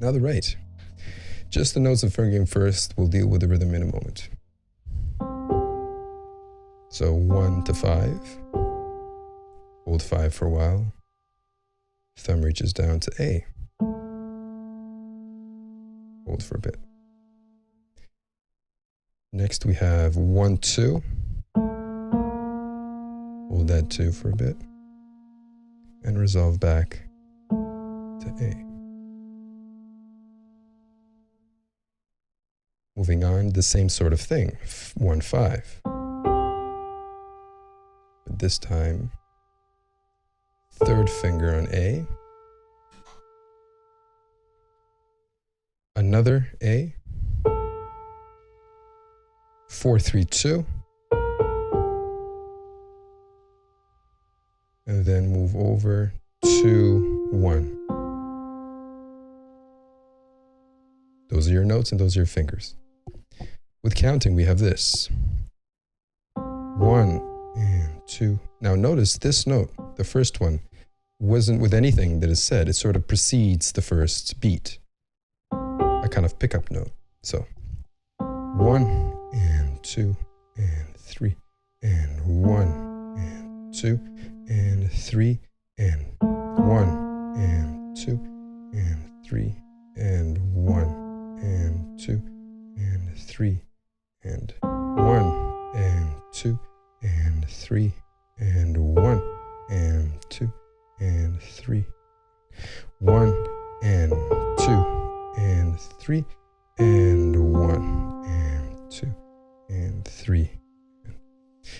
Now the right. Just the notes of fingering first. We'll deal with the rhythm in a moment. So 1 to 5. Hold 5 for a while. Thumb reaches down to A. Hold for a bit. Next we have 1, 2. Hold that 2 for a bit. And resolve back to A. Moving on, the same sort of thing, 1, 5. But this time, third finger on A, another A, 4, 3, 2, and then move over 2, 1. Those are your notes and those are your fingers. With counting, we have this. 1 and 2. Now notice this note, the first one, wasn't with anything that is said. It sort of precedes the first beat. A kind of pickup note. So 1 and 2 and 3 and 1 and 2 and 3 and 1 and 2 and 3 and 1 and 2 and 3 and 1 and 2 and 3 and 1 and 2 and 3, 1 and 2 and 3 and 1 and 2 and 3.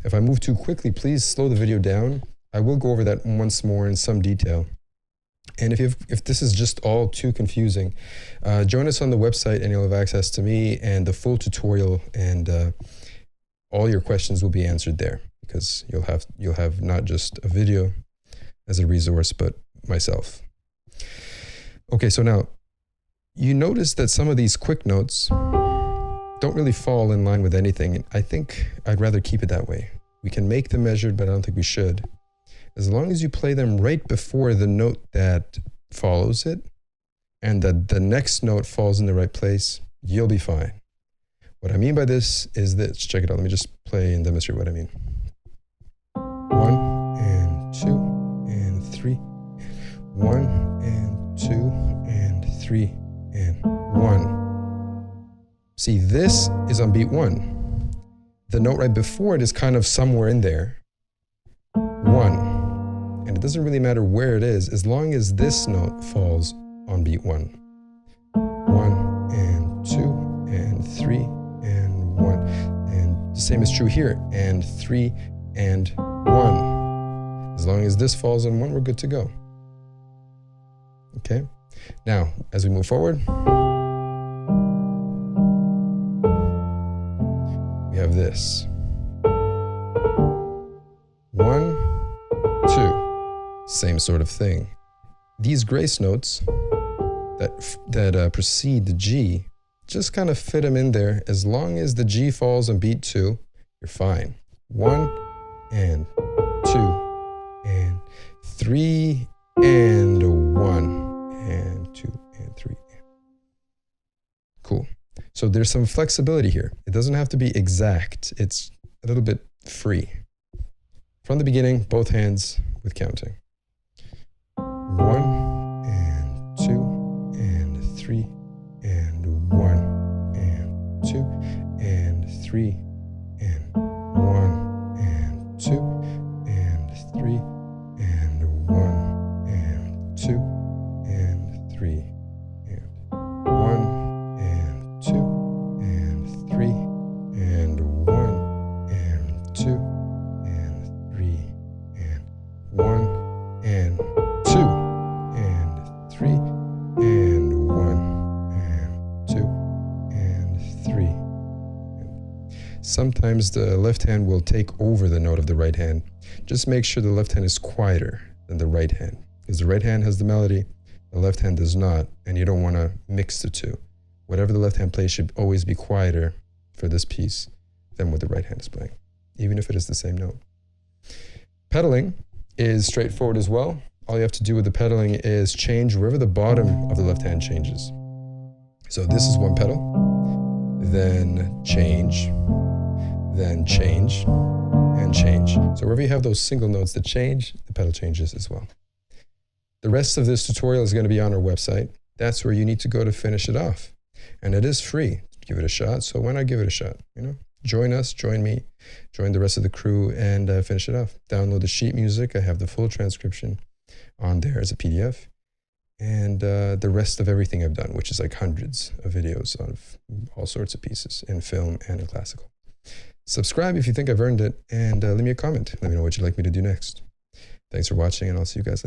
If I move too quickly, please slow the video down. I will go over that once more in some detail. And if this is just all too confusing, join us on the website and you'll have access to me and the full tutorial, and all your questions will be answered there, because you'll have not just a video as a resource, but myself. Okay, so now you notice that some of these quick notes don't really fall in line with anything. I think I'd rather keep it that way. We can make them measured, but I don't think we should. As long as you play them right before the note that follows it, and that the next note falls in the right place, you'll be fine. What I mean by this is this. Check it out. Let me just play and demonstrate what I mean. 1 and 2 and 3. 1 and 2 and 3 and 1. See, this is on beat 1. The note right before it is kind of somewhere in there. 1. And it doesn't really matter where it is, as long as this note falls on beat 1. 1 and 2 and 3 and 1. And the same is true here. And 3 and 1. As long as this falls on 1, we're good to go. Okay? Now, as we move forward, we have this. 1, 2. Same sort of thing. These grace notes that precede the G, just kind of fit them in there. As long as the G falls on beat 2, you're fine. 1 and 2 and 3 and 1 and 2 and 3. Cool. So there's some flexibility here. It doesn't have to be exact. It's a little bit free. From the beginning, both hands with counting. 1 and 2 and 3 and 1 and 2 and 3 and 1 and 2 and 3 and 1 and 2 and 3 and 1 and 2 and 3 and 1 and 2 and 3 and 1 and 2 and 3 and 1 and 2 and 3. Sometimes the left hand will take over the note of the right hand. Just make sure the left hand is quieter than the right hand, because the right hand has the melody, the left hand does not, and you don't want to mix the two. Whatever the left hand plays should always be quieter for this piece than what the right hand is playing, even if it is the same note. Pedaling is straightforward as well. All you have to do with the pedaling is change wherever the bottom of the left hand changes. So this is one pedal, then change, and change. So wherever you have those single notes that change, the pedal changes as well. The rest of this tutorial is going to be on our website. That's where you need to go to finish it off. And it is free. Give it a shot. So why not give it a shot? You know, join us, join me, join the rest of the crew, and finish it off. Download the sheet music. I have the full transcription on there as a PDF. And the rest of everything I've done, which is like hundreds of videos of all sorts of pieces in film and in classical. Subscribe if you think I've earned it, and leave me a comment. Let me know what you'd like me to do next. Thanks for watching, and I'll see you guys later.